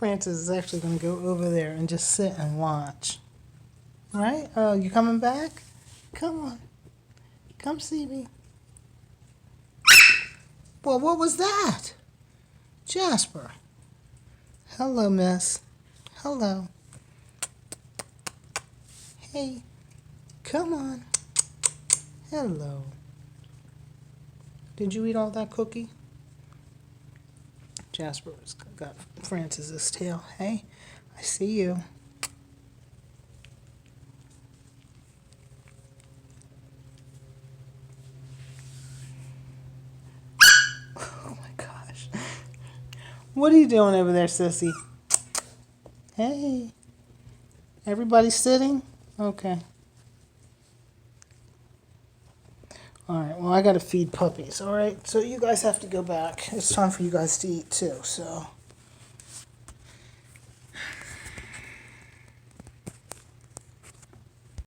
Francis is actually going to go over there and just sit and watch. Right? Oh, you coming back? Come on. Come see me. Well, what was that? Jasper. Hello, miss. Hello. Hey. Come on. Hello. Did you eat all that cookie? Jasper's got Francis's tail. Hey, I see you. Oh my gosh. What are you doing over there, sissy? Hey. Everybody sitting? Okay. Alright, well, I gotta feed puppies, alright? So you guys have to go back. It's time for you guys to eat too, so.